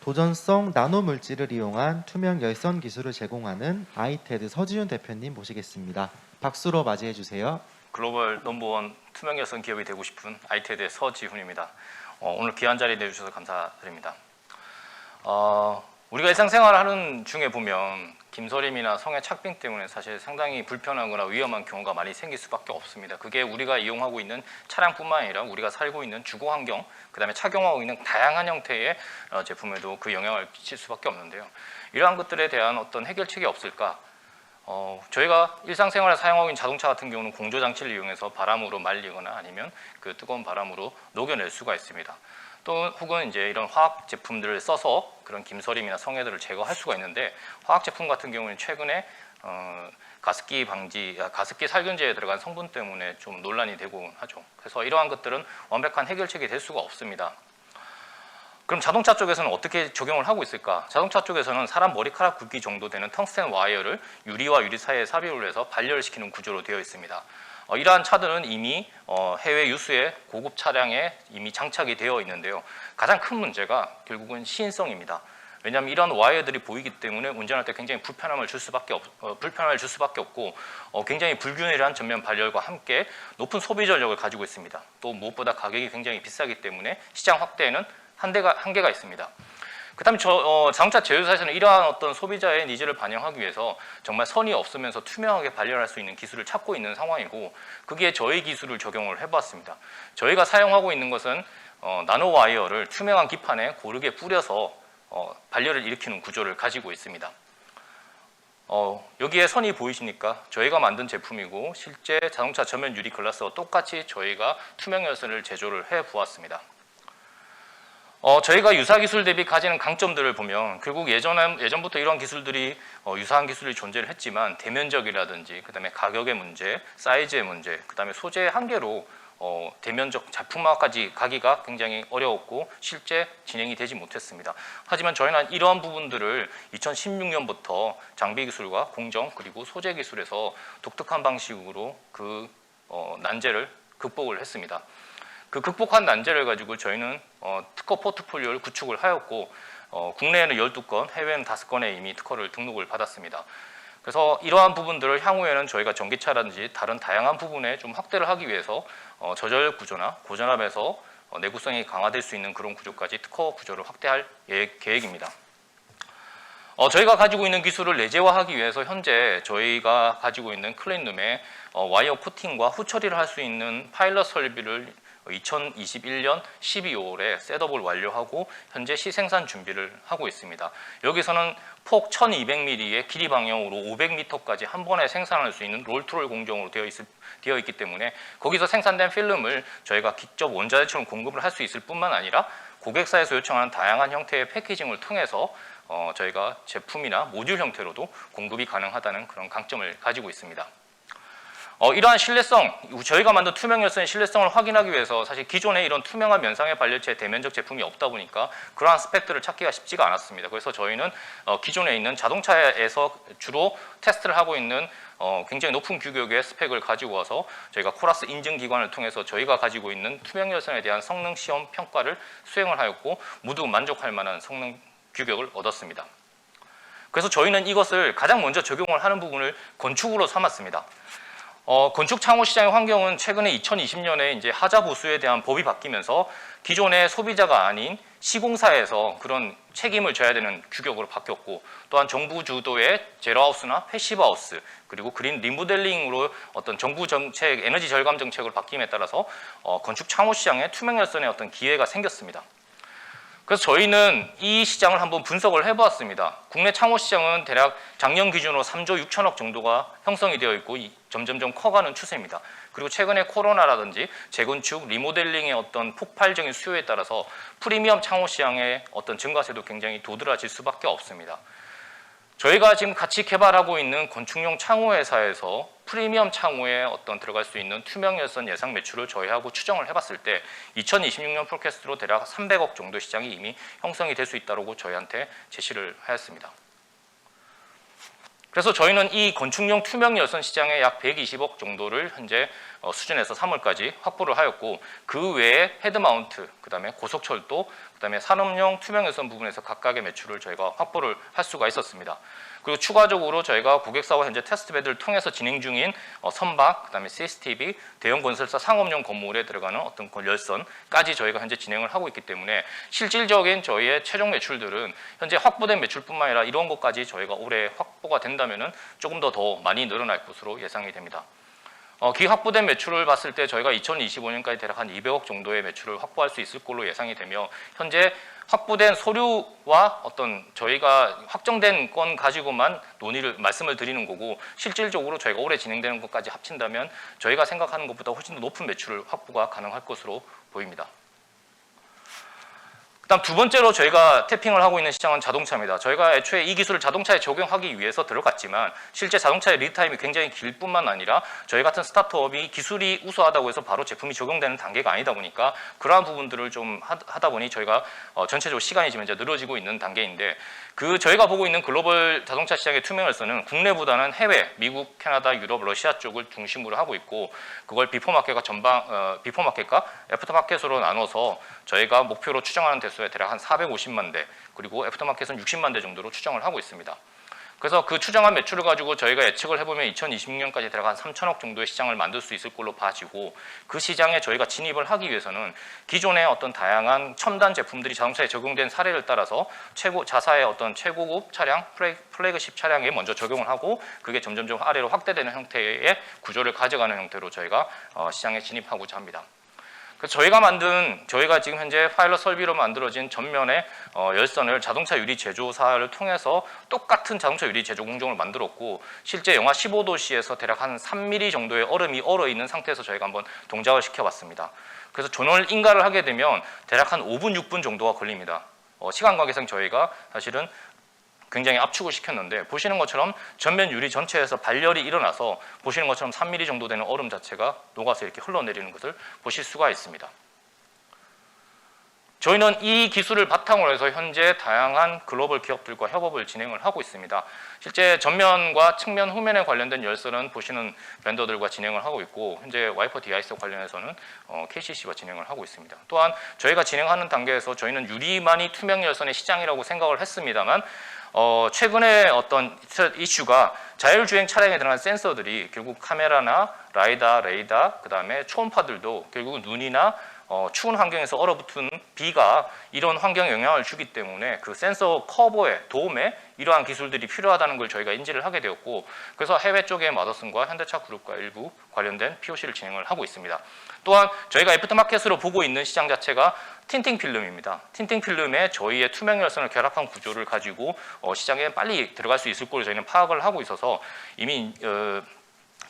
도전성 나노 물질을 이용한 투명 열선 기술을 제공하는 아이테드 서지훈 대표님 모시겠습니다. 박수로 맞이해 주세요. 글로벌 넘버원 투명 열선 기업이 되고 싶은 아이테드의 서지훈입니다. 오늘 귀한 자리 내주셔서 감사드립니다. 우리가 일상생활을 하는 중에 보면 김서림이나 성의 착빙 때문에 사실 상당히 불편하거나 위험한 경우가 많이 생길 수밖에 없습니다. 그게 우리가 이용하고 있는 차량뿐만 아니라 우리가 살고 있는 주거 환경, 그 다음에 착용하고 있는 다양한 형태의 제품에도 그 영향을 끼칠 수밖에 없는데요. 이러한 것들에 대한 어떤 해결책이 없을까? 저희가 일상생활에 사용하고 있는 자동차 같은 경우는 공조장치를 이용해서 바람으로 말리거나 아니면 그 뜨거운 바람으로 녹여낼 수가 있습니다. 또 혹은 이제 이런 화학 제품들을 써서 그런 김서림이나 성애들을 제거할 수가 있는데, 화학 제품 같은 경우는 최근에 가습기 살균제에 들어간 성분 때문에 좀 논란이 되고 하죠. 그래서 이러한 것들은 완벽한 해결책이 될 수가 없습니다. 그럼 자동차 쪽에서는 어떻게 적용을 하고 있을까? 자동차 쪽에서는 사람 머리카락 굵기 정도 되는 텅스텐 와이어를 유리와 유리 사이에 삽입을 해서 발열을 시키는 구조로 되어 있습니다. 이러한 차들은 이미 해외 유수의 고급 차량에 이미 장착이 되어 있는데요. 가장 큰 문제가 결국은 시인성입니다. 왜냐하면 이런 와이어들이 보이기 때문에 운전할 때 굉장히 불편함을 줄 수밖에 없고 굉장히 불균일한 전면 발열과 함께 높은 소비 전력을 가지고 있습니다. 또 무엇보다 가격이 굉장히 비싸기 때문에 시장 확대에는 한계가 있습니다. 그 다음에 자동차 제조사에서는 이러한 어떤 소비자의 니즈를 반영하기 위해서 정말 선이 없으면서 투명하게 발열할 수 있는 기술을 찾고 있는 상황이고, 그게 저희 기술을 적용을 해봤습니다. 저희가 사용하고 있는 것은 나노 와이어를 투명한 기판에 고르게 뿌려서 발열을 일으키는 구조를 가지고 있습니다. 여기에 선이 보이십니까? 저희가 만든 제품이고 실제 자동차 전면 유리 글라스와 똑같이 저희가 투명 열선을 제조를 해보았습니다. 저희가 유사 기술 대비 가지는 강점들을 보면 결국 예전부터 이런 기술들이 유사한 기술이 존재를 했지만 대면적이라든지 그 다음에 가격의 문제, 사이즈의 문제, 그 다음에 소재의 한계로 대면적 제품화까지 가기가 굉장히 어려웠고 실제 진행이 되지 못했습니다. 하지만 저희는 이러한 부분들을 2016년부터 장비 기술과 공정 그리고 소재 기술에서 독특한 방식으로 그 난제를 극복을 했습니다. 그 극복한 난제를 가지고 저희는 특허 포트폴리오를 구축을 하였고 국내에는 12건, 해외에는 5건에 이미 특허를 등록을 받았습니다. 그래서 이러한 부분들을 향후에는 저희가 전기차라든지 다른 다양한 부분에 좀 확대를 하기 위해서 저절 구조나 고전압에서 내구성이 강화될 수 있는 그런 구조까지 특허 구조를 확대할 계획입니다. 저희가 가지고 있는 기술을 내재화하기 위해서 현재 저희가 가지고 있는 클린룸에 와이어 코팅과 후처리를 할 수 있는 파일럿 설비를 2021년 12월에 셋업을 완료하고 현재 시생산 준비를 하고 있습니다. 여기서는 폭 1200mm의 길이 방향으로 500m까지 한 번에 생산할 수 있는 롤트롤 공정으로 되어 있기 때문에 거기서 생산된 필름을 저희가 직접 원자재처럼 공급을 할 수 있을 뿐만 아니라 고객사에서 요청하는 다양한 형태의 패키징을 통해서 저희가 제품이나 모듈 형태로도 공급이 가능하다는 그런 강점을 가지고 있습니다. 이러한 신뢰성, 저희가 만든 투명 열선의 신뢰성을 확인하기 위해서 사실 기존에 이런 투명한 면상의 발열체 대면적 제품이 없다 보니까 그러한 스펙들을 찾기가 쉽지가 않았습니다. 그래서 저희는 기존에 있는 자동차에서 주로 테스트를 하고 있는 굉장히 높은 규격의 스펙을 가지고 와서 저희가 코라스 인증기관을 통해서 저희가 가지고 있는 투명 열선에 대한 성능 시험 평가를 수행을 하였고 모두 만족할 만한 성능 규격을 얻었습니다. 그래서 저희는 이것을 가장 먼저 적용을 하는 부분을 건축으로 삼았습니다. 건축 창호 시장의 환경은 최근에 2020년에 이제 하자 보수에 대한 법이 바뀌면서 기존의 소비자가 아닌 시공사에서 그런 책임을 져야 되는 규격으로 바뀌었고, 또한 정부 주도의 제로하우스나 패시브하우스 그리고 그린 리모델링으로 어떤 정부 정책, 에너지 절감 정책으로 바뀜에 따라서 건축 창호 시장에 투명 열선의 어떤 기회가 생겼습니다. 그래서 저희는 이 시장을 한번 분석을 해보았습니다. 국내 창호 시장은 대략 작년 기준으로 3조 6천억 정도가 형성이 되어 있고 점점점 커가는 추세입니다. 그리고 최근에 코로나라든지 재건축, 리모델링의 어떤 폭발적인 수요에 따라서 프리미엄 창호 시장의 어떤 증가세도 굉장히 도드라질 수밖에 없습니다. 저희가 지금 같이 개발하고 있는 건축용 창호 회사에서 프리미엄 창호에 들어갈 수 있는 투명 열선 예상 매출을 저희하고 추정을 해봤을 때 2026년 포캐스트로 대략 300억 정도 시장이 이미 형성이 될 수 있다고 저희한테 제시를 하였습니다. 그래서 저희는 이 건축용 투명 열선 시장의 약 120억 정도를 현재 수준에서 3월까지 확보를 하였고 그 외에 헤드마운트, 그다음에 고속철도, 그다음에 산업용 투명 열선 부분에서 각각의 매출을 저희가 확보를 할 수가 있었습니다. 그리고 추가적으로 저희가 고객사와 현재 테스트베드를 통해서 진행 중인 선박, 그다음에 CCTV, 대형 건설사 상업용 건물에 들어가는 어떤 열선까지 저희가 현재 진행을 하고 있기 때문에 실질적인 저희의 최종 매출들은 현재 확보된 매출뿐만 아니라 이런 것까지 저희가 올해 확보가 된다면은 조금 더 많이 늘어날 것으로 예상이 됩니다. 기 확보된 매출을 봤을 때 저희가 2025년까지 대략 한 200억 정도의 매출을 확보할 수 있을 걸로 예상이 되며 현재 확보된 소류와 어떤 저희가 확정된 건 가지고만 말씀을 드리는 거고 실질적으로 저희가 올해 진행되는 것까지 합친다면 저희가 생각하는 것보다 훨씬 더 높은 매출 확보가 가능할 것으로 보입니다. 그다음 두 번째로 저희가 태핑을 하고 있는 시장은 자동차입니다. 저희가 애초에 이 기술을 자동차에 적용하기 위해서 들어갔지만 실제 자동차의 리드타임이 굉장히 길 뿐만 아니라 저희 같은 스타트업이 기술이 우수하다고 해서 바로 제품이 적용되는 단계가 아니다 보니까 그러한 부분들을 좀 하다 보니 저희가 전체적으로 시간이 지금 이제 늘어지고 있는 단계인데 저희가 보고 있는 글로벌 자동차 시장의 투명열선은 국내보다는 해외, 미국, 캐나다, 유럽, 러시아 쪽을 중심으로 하고 있고 그걸 비포마켓과 비포마켓과 애프터마켓으로 나눠서 저희가 목표로 추정하는 대수에 대략 한 450만 대 그리고 애프터마켓은 60만 대 정도로 추정을 하고 있습니다. 그래서 그 추정한 매출을 가지고 저희가 예측을 해보면 2026년까지 대략 한 3천억 정도의 시장을 만들 수 있을 걸로 봐지고 그 시장에 저희가 진입을 하기 위해서는 기존의 어떤 다양한 첨단 제품들이 자동차에 적용된 사례를 따라서 자사의 어떤 최고급 차량, 플래그십 차량에 먼저 적용을 하고 그게 점점점 아래로 확대되는 형태의 구조를 가져가는 형태로 저희가 시장에 진입하고자 합니다. 그래서 저희가 지금 현재 파일럿 설비로 만들어진 전면의 열선을 자동차 유리 제조사를 통해서 똑같은 자동차 유리 제조 공정을 만들었고 실제 영하 15도씨에서 대략 한 3mm 정도의 얼음이 얼어 있는 상태에서 저희가 한번 동작을 시켜봤습니다. 그래서 전원 인가를 하게 되면 대략 한 5분, 6분 정도가 걸립니다. 시간 관계상 저희가 사실은 굉장히 압축을 시켰는데 보시는 것처럼 전면 유리 전체에서 발열이 일어나서 보시는 것처럼 3mm 정도 되는 얼음 자체가 녹아서 이렇게 흘러내리는 것을 보실 수가 있습니다. 저희는 이 기술을 바탕으로 해서 현재 다양한 글로벌 기업들과 협업을 진행을 하고 있습니다. 실제 전면과 측면 후면에 관련된 열선은 보시는 벤더들과 진행을 하고 있고 현재 와이퍼 디아이스 관련해서는 KCC와 진행을 하고 있습니다. 또한 저희가 진행하는 단계에서 저희는 유리만이 투명 열선의 시장이라고 생각을 했습니다만 최근에 어떤 이슈가 자율주행 차량에 들어간 센서들이 결국 카메라나 라이다, 레이더, 그 다음에 초음파들도 결국 눈이나 추운 환경에서 얼어붙은 비가 이런 환경에 영향을 주기 때문에 그 센서 커버에 도움에 이러한 기술들이 필요하다는 걸 저희가 인지를 하게 되었고 그래서 해외 쪽의 마더슨과 현대차 그룹과 일부 관련된 POC를 진행을 하고 있습니다. 또한 저희가 애프터마켓으로 보고 있는 시장 자체가 틴팅 필름입니다. 틴팅 필름에 저희의 투명 열선을 결합한 구조를 가지고 시장에 빨리 들어갈 수 있을 걸로 저희는 파악을 하고 있어서 이미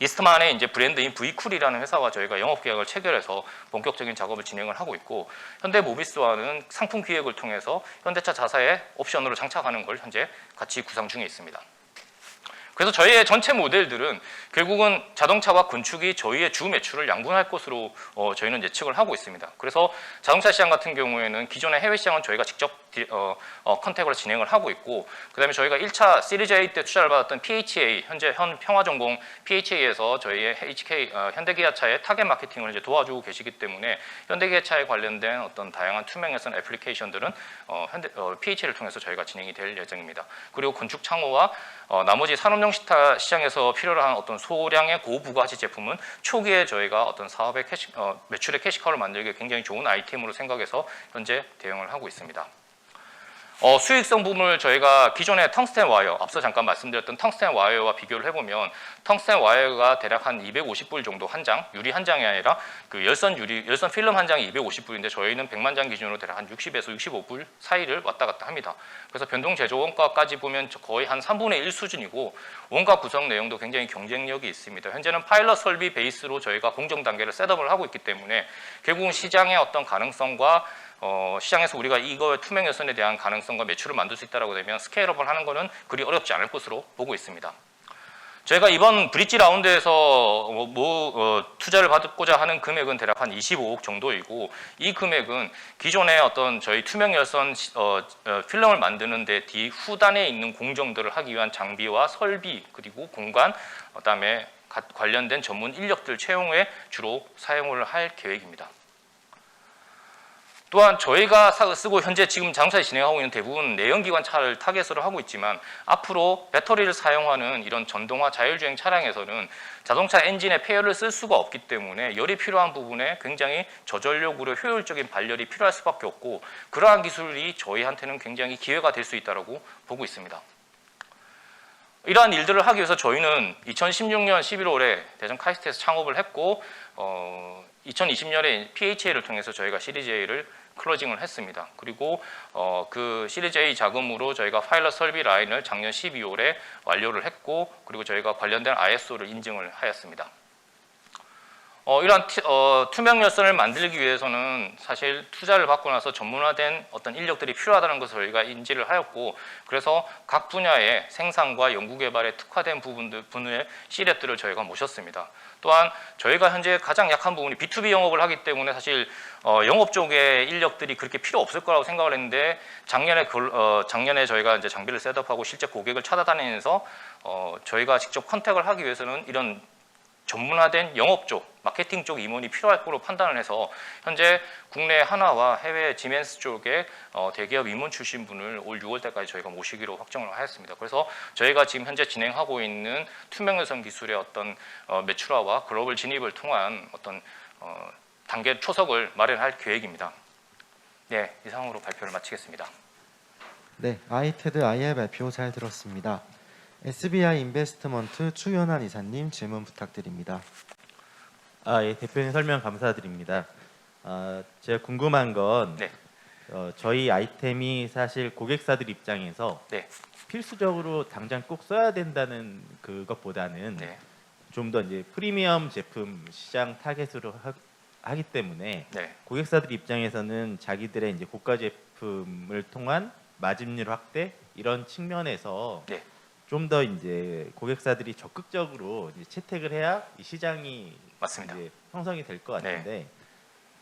이스트만의 이제 브랜드인 V쿨이라는 회사와 저희가 영업 계약을 체결해서 본격적인 작업을 진행을 하고 있고 현대모비스와는 상품 기획을 통해서 현대차 자사의 옵션으로 장착하는 걸 현재 같이 구상 중에 있습니다. 그래서 저희의 전체 모델들은 결국은 자동차와 건축이 저희의 주 매출을 양분할 것으로 저희는 예측을 하고 있습니다. 그래서 자동차 시장 같은 경우에는 기존의 해외 시장은 저희가 직접 컨택으로 진행을 하고 있고 그다음에 저희가 1차 시리즈 A 때 투자를 받았던 PHA 현재 평화전공 PHA에서 저희의 현대기아차의 타겟 마케팅을 이제 도와주고 계시기 때문에 현대기아차에 관련된 어떤 다양한 투명해선 애플리케이션들은 PHA를 통해서 저희가 진행이 될 예정입니다. 그리고 건축 창호와 나머지 산업용 시장에서 필요로 한 어떤 소량의 고부가치 제품은 초기에 저희가 어떤 사업의 매출의 캐시카우를 만들기 굉장히 좋은 아이템으로 생각해서 현재 대응을 하고 있습니다. 수익성 부분을 저희가 기존의 텅스텐 와이어, 앞서 잠깐 말씀드렸던 텅스텐 와이어와 비교를 해보면 텅스텐 와이어가 대략 한 250불 정도 한 장, 유리 한 장이 아니라 그 열선 필름 한 장이 250불인데 저희는 100만 장 기준으로 대략 한 60에서 65불 사이를 왔다 갔다 합니다. 그래서 변동 제조 원가까지 보면 거의 한 3분의 1 수준이고 원가 구성 내용도 굉장히 경쟁력이 있습니다. 현재는 파일럿 설비 베이스로 저희가 공정 단계를 셋업을 하고 있기 때문에 결국은 시장의 어떤 가능성과 시장에서 우리가 이거 투명 열선에 대한 가능성과 매출을 만들 수 있다고 되면 스케일업을 하는 것은 그리 어렵지 않을 것으로 보고 있습니다. 저희가 이번 브릿지 라운드에서 투자를 받고자 하는 금액은 대략 한 25억 정도이고 이 금액은 기존의 어떤 저희 투명 열선 필름을 만드는 데 뒤 후단에 있는 공정들을 하기 위한 장비와 설비 그리고 공간 그다음에 관련된 전문 인력들 채용에 주로 사용을 할 계획입니다. 또한 저희가 쓰고 현재 지금 장사에 진행하고 있는 대부분 내연기관 차를 타겟으로 하고 있지만 앞으로 배터리를 사용하는 이런 전동화 자율주행 차량에서는 자동차 엔진에 폐열을 쓸 수가 없기 때문에 열이 필요한 부분에 굉장히 저전력으로 효율적인 발열이 필요할 수밖에 없고 그러한 기술이 저희한테는 굉장히 기회가 될 수 있다고 보고 있습니다. 이러한 일들을 하기 위해서 저희는 2016년 11월에 대전 카이스트에서 창업을 했고 2020년에 PHA를 통해서 저희가 시리즈 A를 클로징을 했습니다. 그리고 그 시리즈 A 자금으로 저희가 파일럿 설비 라인을 작년 12월에 완료를 했고 그리고 저희가 관련된 ISO를 인증을 하였습니다. 이러한 투명 열선을 만들기 위해서는 사실 투자를 받고 나서 전문화된 어떤 인력들이 필요하다는 것을 저희가 인지를 하였고 그래서 각 분야의 생산과 연구개발에 특화된 분의 C랩들을 저희가 모셨습니다. 또한 저희가 현재 가장 약한 부분이 B2B 영업을 하기 때문에 사실 영업 쪽의 인력들이 그렇게 필요 없을 거라고 생각을 했는데 작년에 저희가 이제 장비를 셋업하고 실제 고객을 찾아다니면서 저희가 직접 컨택을 하기 위해서는 이런 전문화된 영업 쪽, 마케팅 쪽 임원이 필요할 거로 판단을 해서 현재 국내 하나와 해외 지멘스 쪽에 대기업 임원 출신 분을 올 6월 때까지 저희가 모시기로 확정을 하였습니다. 그래서 저희가 지금 현재 진행하고 있는 투명여선 기술의 어떤 매출화와 글로벌 진입을 통한 어떤 단계 초석을 마련할 계획입니다. 네, 이상으로 발표를 마치겠습니다. 네, 아이테드 IR 발표 잘 들었습니다. SBI 인베스트먼트 추현환 이사님 질문 부탁드립니다. 예, 대표님 설명 감사드립니다. 제가 궁금한 건 네. 저희 아이템이 사실 고객사들 입장에서 네. 필수적으로 당장 꼭 써야 된다는 그것보다는 네. 좀 더 이제 프리미엄 제품 시장 타겟으로 하기 때문에 네. 고객사들 입장에서는 자기들의 이제 고가 제품을 통한 마진율 확대 이런 측면에서 네. 좀 더 이제 고객사들이 적극적으로 이제 채택을 해야 이 시장이 맞습니다. 이제 형성이 될 것 같은데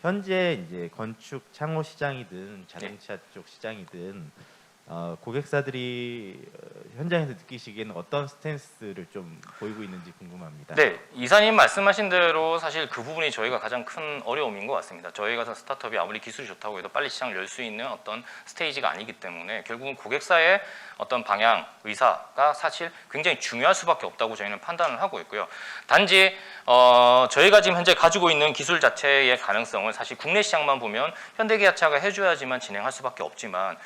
현재 이제 건축 창호 시장이든 자동차 쪽 시장이든 고객사들이 현장에서 느끼시기에는 어떤 스탠스를 좀 보이고 있는지 궁금합니다. 네, 이사님 말씀하신 대로 사실 그 부분이 저희가 가장 큰 어려움인 것 같습니다. 저희 같은 스타트업이 아무리 기술이 좋다고 해도 빨리 시장을 열 수 있는 어떤 스테이지가 아니기 때문에 결국은 고객사의 어떤 방향, 의사가 사실 굉장히 중요할 수밖에 없다고 저희는 판단을 하고 있고요. 단지 저희가 지금 현재 가지고 있는 기술 자체의 가능성을 사실 국내 시장만 보면 현대기아차가 해줘야지만 진행할 수밖에 없지만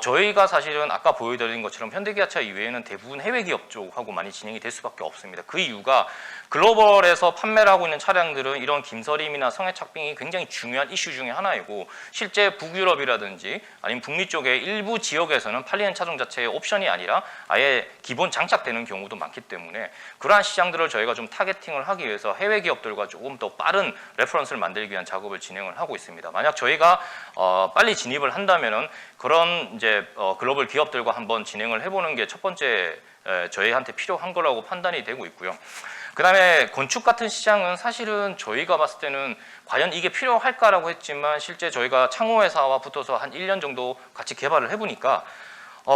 저희가 사실은 아까 보여드린 것처럼 현대기아차 이외에는 대부분 해외 기업 쪽하고 많이 진행이 될 수밖에 없습니다. 그 이유가 글로벌에서 판매를 하고 있는 차량들은 이런 김서림이나 성해 착빙이 굉장히 중요한 이슈 중에 하나이고 실제 북유럽이라든지 아니면 북미 쪽의 일부 지역에서는 팔리는 차종 자체의 옵션이 아니라 아예 기본 장착되는 경우도 많기 때문에 그러한 시장들을 저희가 좀 타겟팅을 하기 위해서 해외 기업들과 조금 더 빠른 레퍼런스를 만들기 위한 작업을 진행을 하고 있습니다. 만약 저희가 빨리 진입을 한다면은 그런 이제 글로벌 기업들과 한번 진행을 해보는 게 첫 번째 저희한테 필요한 거라고 판단이 되고 있고요. 그다음에 건축 같은 시장은 사실은 저희가 봤을 때는 과연 이게 필요할까라고 했지만 실제 저희가 창호회사와 붙어서 한 1년 정도 같이 개발을 해보니까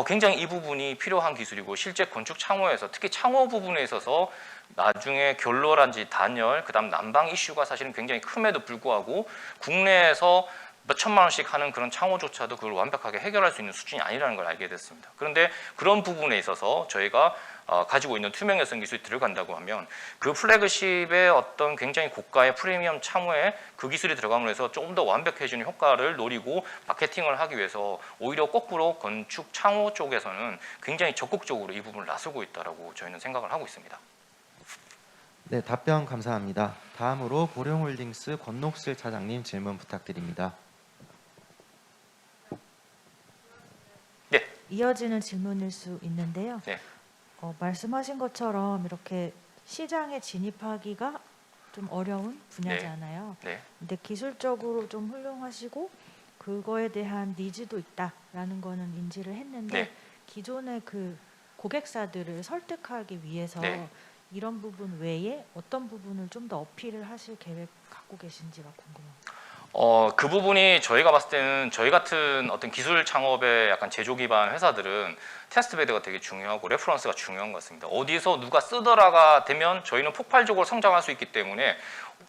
굉장히 이 부분이 필요한 기술이고 실제 건축 창호에서 특히 창호 부분에 있어서 나중에 결로라든지 단열, 그다음 난방 이슈가 사실은 굉장히 큼에도 불구하고 국내에서 몇 천만 원씩 하는 그런 창호조차도 그걸 완벽하게 해결할 수 있는 수준이 아니라는 걸 알게 됐습니다. 그런데 그런 부분에 있어서 저희가 가지고 있는 투명여선 기술이 들어간다고 하면 그 플래그십의 어떤 굉장히 고가의 프리미엄 창호에 그 기술이 들어감으로 해서 조금 더 완벽해지는 효과를 노리고 마케팅을 하기 위해서 오히려 거꾸로 건축 창호 쪽에서는 굉장히 적극적으로 이 부분을 나서고 있다고 저희는 생각을 하고 있습니다. 네, 답변 감사합니다. 다음으로 보령홀딩스 권녹실 차장님 질문 부탁드립니다. 네. 이어지는 질문일 수 있는데요. 네. 말씀하신 것처럼 이렇게 시장에 진입하기가 좀 어려운 분야잖아요. 네. 근데 기술적으로 좀 훌륭하시고 그거에 대한 니즈도 있다라는 거는 인지를 했는데 네. 기존의 그 고객사들을 설득하기 위해서 네. 이런 부분 외에 어떤 부분을 좀 더 어필을 하실 계획 갖고 계신지가 궁금합니다. 그 부분이 저희가 봤을 때는 저희 같은 어떤 기술 창업의 약간 제조 기반 회사들은 테스트베드가 되게 중요하고 레퍼런스가 중요한 것 같습니다. 어디서 누가 쓰더라가 되면 저희는 폭발적으로 성장할 수 있기 때문에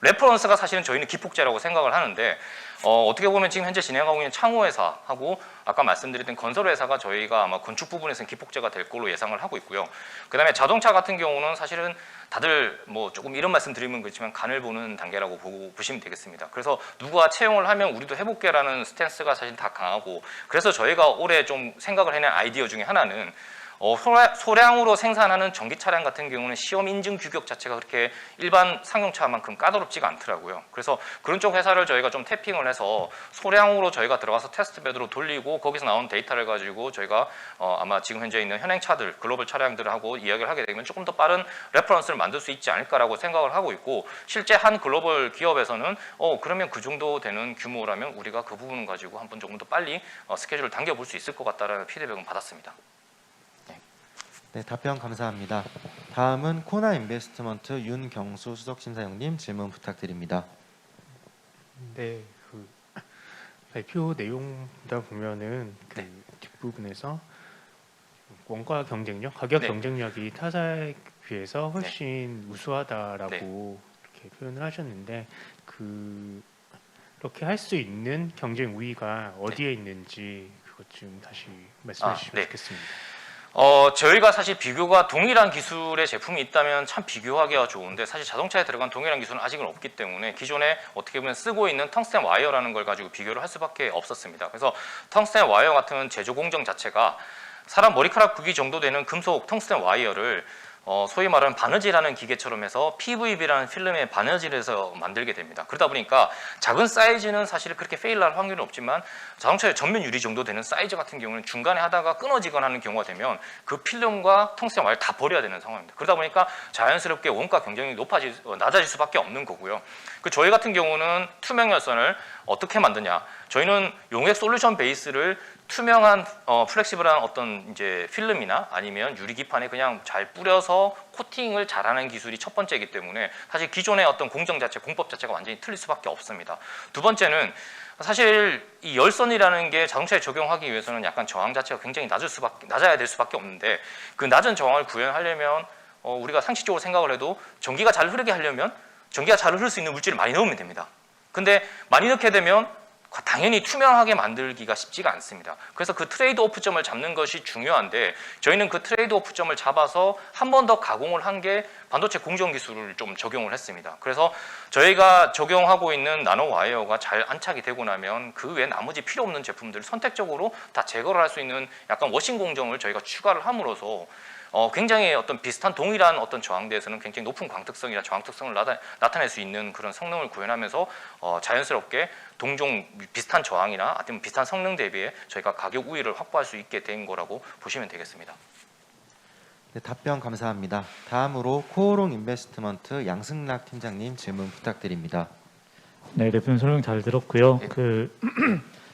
레퍼런스가 사실은 저희는 기폭제라고 생각을 하는데 어떻게 보면 지금 현재 진행하고 있는 창호회사하고 아까 말씀드렸던 건설회사가 저희가 아마 건축 부분에서는 기폭제가 될 걸로 예상을 하고 있고요. 그다음에 자동차 같은 경우는 사실은 다들 뭐 조금 이런 말씀 드리면 그렇지만 간을 보는 단계라고 보시면 되겠습니다. 그래서 누가 채용을 하면 우리도 해볼게라는 스탠스가 사실 다 강하고 그래서 저희가 올해 좀 생각을 해낸 아이디어 중에 하나는 소량으로 생산하는 전기 차량 같은 경우는 시험 인증 규격 자체가 그렇게 일반 상용차만큼 까다롭지가 않더라고요. 그래서 그런 쪽 회사를 저희가 좀 태핑을 해서 소량으로 저희가 들어가서 테스트베드로 돌리고 거기서 나온 데이터를 가지고 저희가 아마 지금 현재 있는 현행차들, 글로벌 차량들하고 이야기를 하게 되면 조금 더 빠른 레퍼런스를 만들 수 있지 않을까라고 생각을 하고 있고 실제 한 글로벌 기업에서는 그러면 그 정도 되는 규모라면 우리가 그 부분을 가지고 한 번 조금 더 빨리 스케줄을 당겨볼 수 있을 것 같다라는 피드백은 받았습니다. 네, 답변 감사합니다. 다음은 코나 인베스트먼트 윤경수 수석심사위원님 질문 부탁드립니다. 네, 그 발표 내용다 보면은 그 네. 뒷부분에서 원가 경쟁력, 가격 네. 경쟁력이 타사에 비해서 훨씬 우수하다라고 네. 이렇게 표현을 하셨는데 그렇게 할 수 있는 경쟁 우위가 어디에 있는지 그것 좀 다시 말씀해 주시면 네. 좋겠습니다. 저희가 사실 비교가 동일한 기술의 제품이 있다면 참 비교하기가 좋은데 사실 자동차에 들어간 동일한 기술은 아직은 없기 때문에 기존에 어떻게 보면 쓰고 있는 텅스텐 와이어라는 걸 가지고 비교를 할 수밖에 없었습니다. 그래서 텅스텐 와이어 같은 제조 공정 자체가 사람 머리카락 크기 정도 되는 금속 텅스텐 와이어를 소위 말하는 바느질하는 기계처럼 해서 PVB라는 필름의 바느질을 해서 만들게 됩니다. 그러다 보니까 작은 사이즈는 사실 그렇게 페일할 확률은 없지만 자동차의 전면 유리 정도 되는 사이즈 같은 경우는 중간에 하다가 끊어지거나 하는 경우가 되면 그 필름과 텅스텐 와이어를 다 버려야 되는 상황입니다. 그러다 보니까 자연스럽게 원가 경쟁력이 낮아질 수밖에 없는 거고요. 저희 같은 경우는 투명 열선을 어떻게 만드냐? 저희는 용액 솔루션 베이스를 투명한 플렉시블한 어떤 이제 필름이나 아니면 유리기판에 그냥 잘 뿌려서 코팅을 잘하는 기술이 첫 번째이기 때문에 사실 기존의 어떤 공정 자체, 공법 자체가 완전히 틀릴 수밖에 없습니다. 두 번째는 사실 이 열선이라는 게 자동차에 적용하기 위해서는 약간 저항 자체가 굉장히 낮아야 될 수밖에 없는데 그 낮은 저항을 구현하려면 우리가 상식적으로 생각을 해도 전기가 잘 흐르게 하려면 전기가 잘 흐를 수 있는 물질을 많이 넣으면 됩니다. 근데 많이 넣게 되면 당연히 투명하게 만들기가 쉽지가 않습니다. 그래서 그 트레이드 오프 점을 잡는 것이 중요한데 저희는 그 트레이드 오프 점을 잡아서 한 번 더 가공을 한 게 반도체 공정 기술을 좀 적용을 했습니다. 그래서 저희가 적용하고 있는 나노 와이어가 잘 안착이 되고 나면 그 외 나머지 필요 없는 제품들을 선택적으로 다 제거를 할 수 있는 약간 워싱 공정을 저희가 추가를 함으로써 굉장히 어떤 비슷한 동일한 어떤 저항대에서는 굉장히 높은 광특성이나 저항 특성을 나타낼 수 있는 그런 성능을 구현하면서 자연스럽게 동종 비슷한 저항이나 아니면 비슷한 성능 대비에 저희가 가격 우위를 확보할 수 있게 된 거라고 보시면 되겠습니다. 네, 답변 감사합니다. 다음으로 코오롱 인베스트먼트 양승락 팀장님 질문 부탁드립니다. 네, 대표님 설명 잘 들었고요. 예.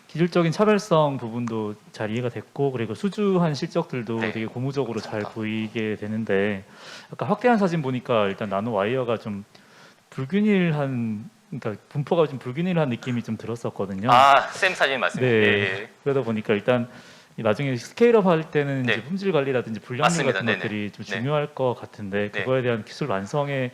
기술적인 차별성 부분도 잘 이해가 됐고 그리고 수주한 실적들도 네. 되게 고무적으로 감사합니다. 잘 보이게 되는데 아까 확대한 사진 보니까 일단 나노 와이어가 좀 불균일한 그러니까 분포가 좀 불균일한 느낌이 좀 들었었거든요. 쌤 사진 맞습니다. 네. 예. 그러다 보니까 일단 나중에 스케일업 할 때는 네. 이제 품질 관리라든지 불량률 맞습니다. 같은 네네. 것들이 좀 네. 중요할 것 같은데 네. 그거에 대한 기술 완성의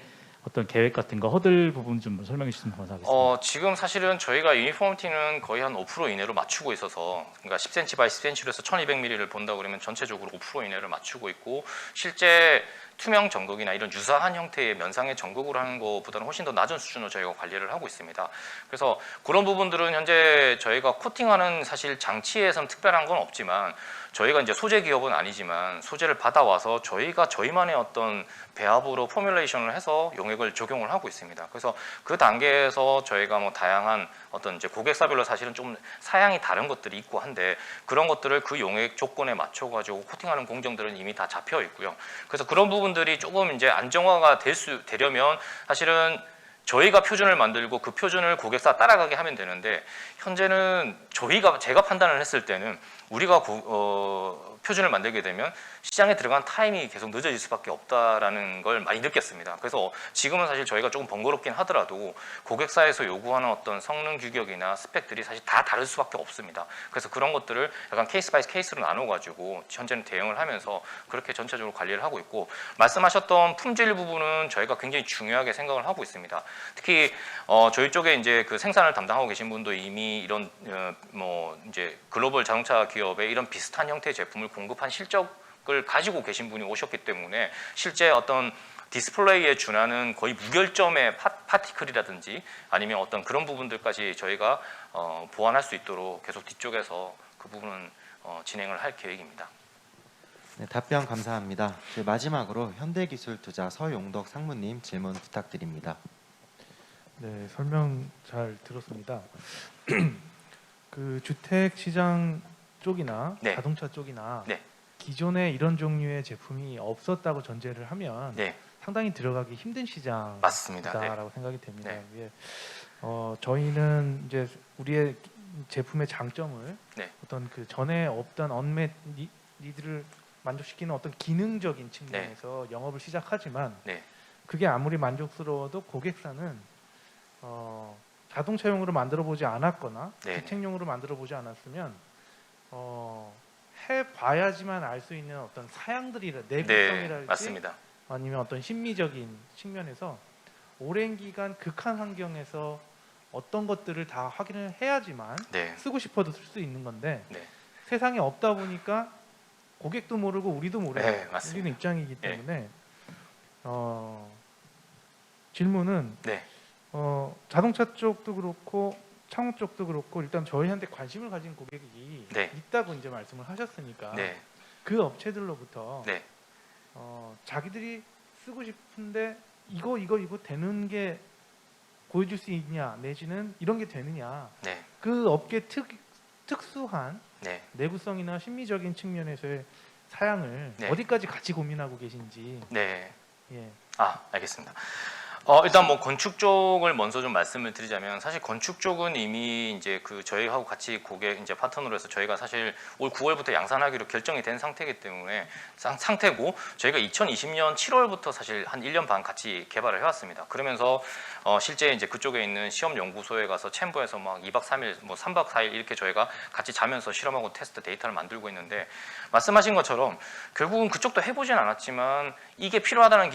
어떤 계획 같은 거 허들 부분 좀 설명해 주시면 감사하겠습니다. 지금 사실은 저희가 유니포미티는 거의 한 5% 이내로 맞추고 있어서 그러니까 10cm 바이 10cm로 해서 1200mm를 본다 그러면 전체적으로 5% 이내를 맞추고 있고 실제 투명 전극이나 이런 유사한 형태의 면상의 전극으로 하는 것보다는 훨씬 더 낮은 수준으로 저희가 관리를 하고 있습니다. 그래서 그런 부분들은 현재 저희가 코팅하는 사실 장치에선 특별한 건 없지만 저희가 이제 소재 기업은 아니지만 소재를 받아와서 저희가 저희만의 어떤 배합으로 포뮬레이션을 해서 용액을 적용을 하고 있습니다. 그래서 그 단계에서 저희가 뭐 다양한 어떤 이제 고객사별로 사실은 좀 사양이 다른 것들이 있고 한데 그런 것들을 그 용액 조건에 맞춰 가지고 코팅하는 공정들은 이미 다 잡혀 있고요. 그래서 그런 부분들이 조금 이제 안정화가 되려면 사실은 저희가 표준을 만들고 그 표준을 고객사 따라가게 하면 되는데 현재는 제가 판단을 했을 때는 우리가 표준을 만들게 되면 시장에 들어간 타임이 계속 늦어질 수밖에 없다라는 걸 많이 느꼈습니다. 그래서 지금은 사실 저희가 조금 번거롭긴 하더라도 고객사에서 요구하는 어떤 성능 규격이나 스펙들이 사실 다 다를 수밖에 없습니다. 그래서 그런 것들을 약간 케이스 바이 케이스로 나눠가지고 현재는 대응을 하면서 그렇게 전체적으로 관리를 하고 있고, 말씀하셨던 품질 부분은 저희가 굉장히 중요하게 생각을 하고 있습니다. 특히 저희 쪽에 이제 그 생산을 담당하고 계신 분도 이미 이런 뭐 이제 글로벌 자동차 기업에 이런 비슷한 형태의 제품을 공급한 실적을 가지고 계신 분이 오셨기 때문에 실제 어떤 디스플레이에 준하는 거의 무결점의 파티클이라든지 아니면 어떤 그런 부분들까지 저희가 보완할 수 있도록 계속 뒤쪽에서 그 부분은 진행을 할 계획입니다. 네, 답변 감사합니다. 마지막으로 현대기술투자 서용덕 상무님 질문 부탁드립니다. 네, 설명 잘 들었습니다. 그 주택 시장 쪽이나 네. 자동차 쪽이나 네. 기존에 이런 종류의 제품이 없었다고 전제를 하면 네, 상당히 들어가기 힘든 시장이다라고 맞습니다. 네. 생각이 됩니다. 네. 예. 저희는 이제 우리의 제품의 장점을 네. 어떤 그 전에 없던 언맷 니드를 만족시키는 어떤 기능적인 측면에서 영업을 시작하지만 네. 그게 아무리 만족스러워도 고객사는 자동차용으로 만들어 보지 않았거나 네. 주택용으로 만들어 보지 않았으면 해봐야지만 알 수 있는 어떤 사양들이라 네, 내구성이랄지 맞습니다. 아니면 어떤 심미적인 측면에서 오랜 기간 극한 환경에서 어떤 것들을 다 확인을 해야지만 네. 쓰고 싶어도 쓸 수 있는 건데 네. 세상에 없다 보니까 고객도 모르고 우리도 모르고 네, 맞습니다. 우리는 입장이기 네. 때문에 질문은 네. 자동차 쪽도 그렇고 창업 쪽도 그렇고 일단 저희한테 관심을 가진 고객이 네. 있다고 이제 말씀을 하셨으니까 네. 그 업체들로부터 네. 자기들이 쓰고 싶은데 이거 되는 게 보여줄 수 있냐 내지는 이런 게 되느냐 네. 그 업계 특수한 네. 내구성이나 심미적인 측면에서의 사양을 네. 어디까지 같이 고민하고 계신지 네. 예. 알겠습니다. 일단 뭐 건축 쪽을 먼저 좀 말씀을 드리자면, 사실 건축 쪽은 이미 이제 그 저희하고 같이 고객 이제 파트너로 해서 저희가 사실 올 9월부터 양산하기로 결정이 된 상태이기 때문에 상태고, 저희가 2020년 7월부터 사실 한 1년 반 같이 개발을 해왔습니다. 그러면서 실제 이제 그쪽에 있는 시험 연구소에 가서 챔버에서 막 2박 3일, 뭐 3박 4일 이렇게 저희가 같이 자면서 실험하고 테스트 데이터를 만들고 있는데, 말씀하신 것처럼 결국은 그쪽도 해보진 않았지만 이게 필요하다는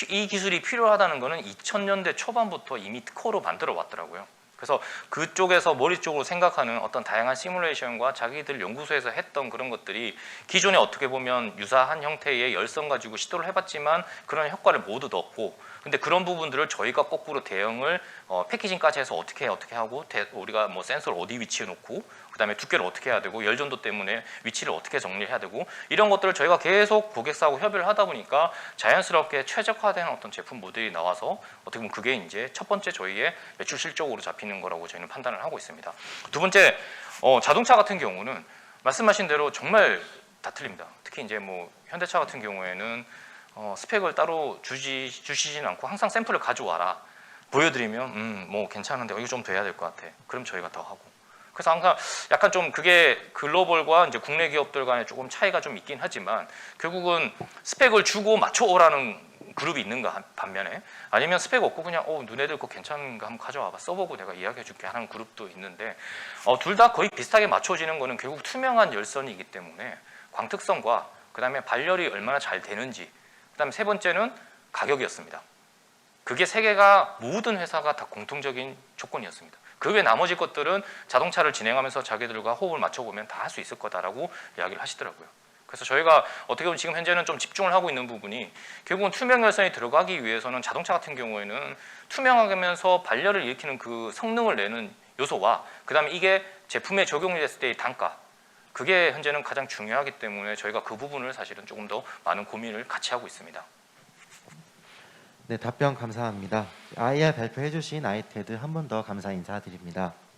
이 기술이 필요하다는 거는 2000년대 초반부터 이미 특허로 만들어 왔더라고요. 그래서 그쪽에서 머리 쪽으로 생각하는 어떤 다양한 시뮬레이션과 자기들 연구소에서 했던 그런 것들이 기존에 어떻게 보면 유사한 형태의 열선 가지고 시도를 해봤지만 그런 효과를 못 얻었고, 근데 그런 부분들을 저희가 거꾸로 대응을 패키징까지 해서 어떻게 하고 우리가 뭐 센서를 어디 위치해 놓고 그다음에 두께를 어떻게 해야 되고 열전도 때문에 위치를 어떻게 정리해야 되고 이런 것들을 저희가 계속 고객사하고 협의를 하다 보니까 자연스럽게 최적화된 어떤 제품 모델이 나와서 어떻게 보면 그게 이제 첫 번째 저희의 매출 실적으로 잡히는 거라고 저희는 판단을 하고 있습니다. 두 번째, 자동차 같은 경우는 말씀하신 대로 정말 다 틀립니다. 특히 이제 뭐 현대차 같은 경우에는 스펙을 따로 주시진 않고 항상 샘플을 가져와라, 보여드리면 뭐 괜찮은데 이거 좀 더 해야 될 것 같아, 그럼 저희가 더 하고. 그래서 항상 약간 좀 그게 글로벌과 이제 국내 기업들 간에 조금 차이가 좀 있긴 하지만, 결국은 스펙을 주고 맞춰오라는 그룹이 있는가 반면에, 아니면 스펙 없고 그냥 너네들 거 괜찮은 거 한번 가져와봐, 써보고 내가 이야기해 줄게 하는 그룹도 있는데, 둘 다 거의 비슷하게 맞춰지는 거는 결국 투명한 열선이기 때문에 광특성과 그 다음에 발열이 얼마나 잘 되는지, 그 다음에 세 번째는 가격이었습니다. 그게 세 개가 모든 회사가 다 공통적인 조건이었습니다. 그 외 나머지 것들은 자동차를 진행하면서 자기들과 호흡을 맞춰보면 다 할 수 있을 거다라고 이야기를 하시더라고요. 그래서 저희가 어떻게 보면 지금 현재는 좀 집중을 하고 있는 부분이, 결국은 투명 열선이 들어가기 위해서는 자동차 같은 경우에는 투명하면서 발열을 일으키는 그 성능을 내는 요소와 그 다음에 이게 제품에 적용이 됐을 때의 단가, 그게 현재는 가장 중요하기 때문에 저희가 그 부분을 사실은 조금 더 많은 고민을 같이 하고 있습니다. 네, 답변 감사합니다. IR 발표해 주신 아이테드 한 번 더 감사 인사드립니다.